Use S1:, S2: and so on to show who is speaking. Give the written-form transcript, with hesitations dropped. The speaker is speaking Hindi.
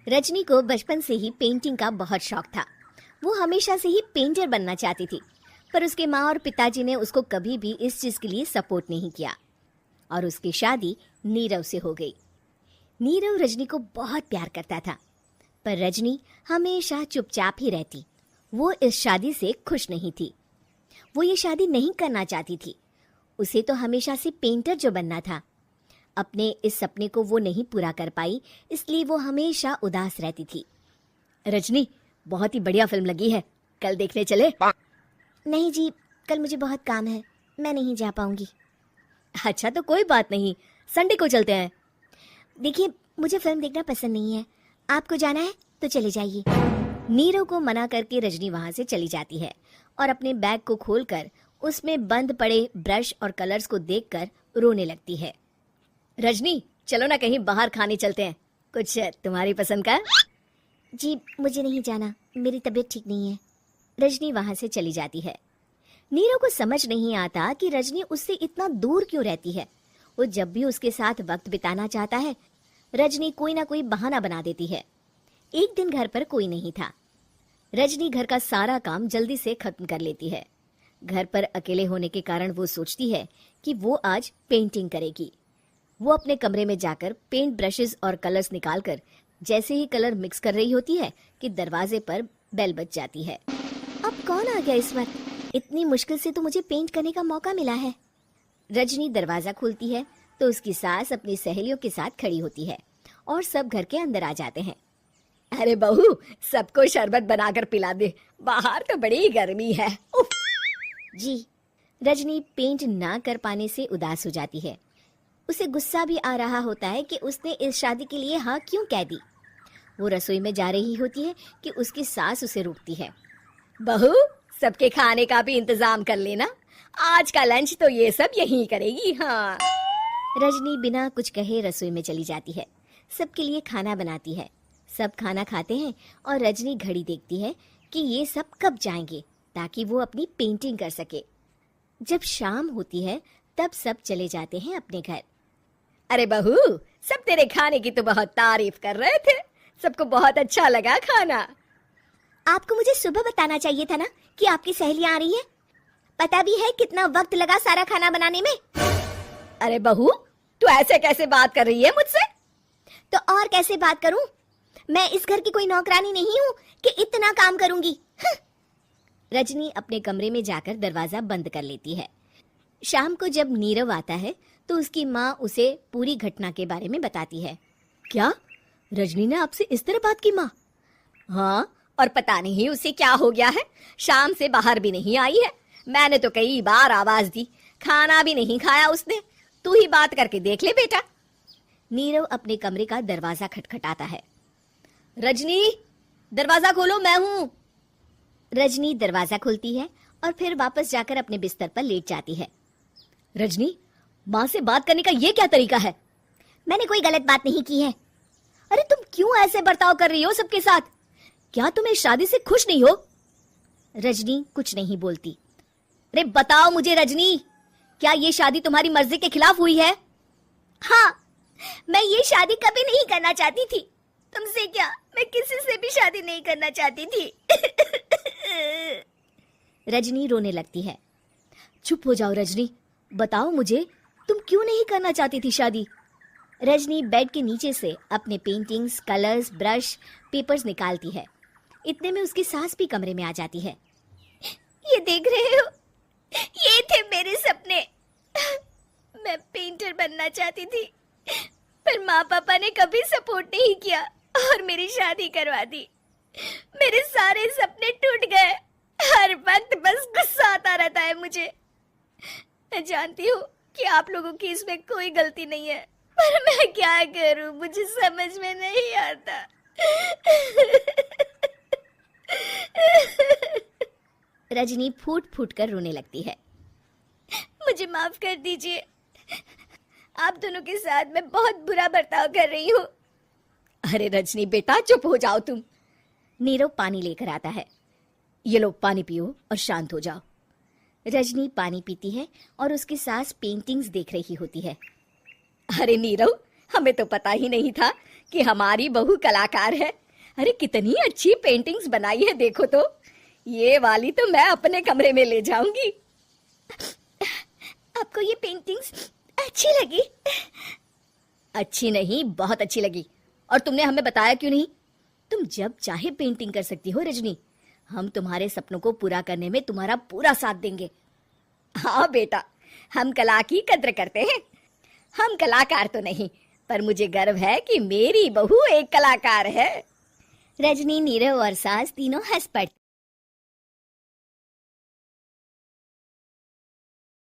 S1: रजनी को बचपन से ही पेंटिंग का बहुत शौक था। वो हमेशा से ही पेंटर बनना चाहती थी, पर उसके माँ और पिताजी ने उसको कभी भी इस चीज के लिए सपोर्ट नहीं किया और उसकी शादी नीरव से हो गई। नीरव रजनी को बहुत प्यार करता था, पर रजनी हमेशा चुपचाप ही रहती। वो इस शादी से खुश नहीं थी। वो ये शादी नहीं करना चाहती थी। उसे तो हमेशा से पेंटर जो बनना था। अपने इस सपने को वो नहीं पूरा कर पाई, इसलिए वो हमेशा उदास रहती थी। रजनी, बहुत ही बढ़िया फिल्म लगी है, कल देखने चले? नहीं जी, कल मुझे बहुत काम है, मैं नहीं जा पाऊंगी। अच्छा तो कोई बात नहीं, संडे को चलते हैं। देखिए, मुझे फिल्म देखना पसंद नहीं है, आपको जाना है तो चले जाइए। नीरव को मना करके रजनी वहां से चली जाती है और अपने बैग को खोलकर उसमें बंद पड़े ब्रश और कलर्स को देखकर रोने लगती है। रजनी, चलो ना कहीं बाहर खाने चलते हैं, कुछ तुम्हारी पसंद का। जी मुझे नहीं जाना, मेरी तबीयत ठीक नहीं है। रजनी वहां से चली जाती है। नीरव को समझ नहीं आता कि रजनी उससे इतना दूर क्यों रहती है। वो जब भी उसके साथ वक्त बिताना चाहता है, रजनी कोई ना कोई बहाना बना देती है। एक दिन घर पर कोई नहीं था। रजनी घर का सारा काम जल्दी से खत्म कर लेती है। घर पर अकेले होने के कारण वो सोचती है कि वो आज पेंटिंग करेगी। वो अपने कमरे में जाकर पेंट ब्रशेस और कलर्स निकालकर जैसे ही कलर मिक्स कर रही होती है कि दरवाजे पर बेल बज जाती है। अब कौन आ गया इस वक्त? इतनी मुश्किल से तो मुझे पेंट करने का मौका मिला है। रजनी दरवाजा खोलती है तो उसकी सास अपनी सहेलियों के साथ खड़ी होती है और सब घर के अंदर आ जाते हैं। अरे बहू, सबको शरबत बनाकर पिला दे, बाहर तो बड़ी गर्मी है। उफ। जी। रजनी पेंट ना कर पाने से उदास हो जाती है। उसे गुस्सा भी आ रहा होता है कि उसने इस शादी के लिए हाँ क्यों कह दी। वो रसोई में जा रही होती है कि उसकी सास उसे रोकती है। बहू, सबके खाने का भी इंतजाम कर लेना, आज का लंच तो ये सब यहीं करेगी। हाँ। रजनी बिना कुछ कहे रसोई में चली जाती है। सबके लिए खाना बनाती है। सब खाना खाते हैं और रजनी घड़ी देखती है कि ये सब कब जाएंगे ताकि वो अपनी पेंटिंग कर सके। जब शाम होती है तब सब चले जाते हैं अपने घर। अरे बहू, सब तेरे खाने की तो बहुत तारीफ कर रहे थे, सबको बहुत अच्छा लगा खाना। आपको मुझे सुबह बताना चाहिए था ना कि आपकी सहेलियां आ रही हैं। पता भी है कितना वक्त लगा सारा खाना बनाने में। अरे बहू, तू ऐसे कैसे बात कर रही है मुझसे? तो और कैसे बात करूं? मैं इस घर की कोई नौकरानी नहीं हूं कि इतना काम करूंगी। रजनी अपने कमरे में जाकर दरवाजा बंद कर लेती है। शाम को जब नीरव आता है तो उसकी माँ उसे पूरी घटना के बारे में बताती है। क्या? रजनी ने आपसे इस तरह बात की माँ? हाँ, और पता नहीं उसे क्या हो गया है, शाम से बाहर भी नहीं आई है। मैंने तो कई बार आवाज दी, खाना भी नहीं खाया उसने। तू ही बात करके देख ले बेटा। नीरव अपने कमरे का दरवाजा खटखटाता है। रजनी, दरवाजा खोलो, मैं हूं। रजनी दरवाजा खोलती है और फिर वापस जाकर अपने बिस्तर पर लेट जाती है। रजनी, माँ से बात करने का ये क्या तरीका है? मैंने कोई गलत बात नहीं की है। अरे तुम क्यों ऐसे बर्ताव कर रही हो सबके साथ? क्या तुम इस शादी से खुश नहीं हो? रजनी कुछ नहीं बोलती। अरे बताओ मुझे रजनी, क्या ये शादी तुम्हारी मर्जी के खिलाफ हुई है? हाँ, मैं ये शादी कभी नहीं करना चाहती थी। तुमसे क्या, मैं किसी से भी शादी नहीं करना चाहती थी। रजनी रोने लगती है। चुप हो जाओ रजनी, बताओ मुझे, तुम क्यों नहीं करना चाहती थी शादी? रजनी बेड के नीचे से अपने पेंटिंग्स, कलर्स, ब्रश, पेपर्स निकालती है। इतने में उसकी सास भी कमरे में आ जाती है। ये देख रहे हो, ये थे मेरे सपने। मैं पेंटर बनना चाहती थी, पर माँ पापा ने कभी सपोर्ट नहीं किया और मेरी शादी करवा दी। मेरे सारे सपने टूट गए। हर वक्त बस गुस्सा आता रहता है मुझे। मैं जानती हूँ कि आप लोगों की इसमें कोई गलती नहीं है, पर मैं क्या करूँ, मुझे समझ में नहीं आता। रजनी फूट फूट कर रोने लगती है। मुझे माफ कर दीजिए, आप दोनों के साथ मैं बहुत बुरा बर्ताव कर रही हूँ। अरे रजनी बेटा, चुप हो जाओ तुम। नीरव पानी लेकर आता है। ये लो पानी पियो और शांत हो जाओ। रजनी पानी पीती है और उसकी सास पेंटिंग्स देख रही होती है। अरे नीरव, हमें तो पता ही नहीं था कि हमारी बहू कलाकार है। अरे कितनी अच्छी पेंटिंग्स बनाई है देखो तो। ये वाली तो मैं अपने कमरे में ले जाऊंगी। आपको ये पेंटिंग्स अच्छी लगी? अच्छी नहीं, बहुत अच्छी लगी। और तुमने हमें बताया क्यों नहीं? तुम जब चाहे पेंटिंग कर सकती हो रजनी। हम तुम्हारे सपनों को पूरा करने में तुम्हारा पूरा साथ देंगे। हाँ बेटा, हम कला की कद्र करते हैं। हम कलाकार तो नहीं, पर मुझे गर्व है कि मेरी बहू एक कलाकार है। रजनी, नीरव और सास तीनों हंस पड़ती।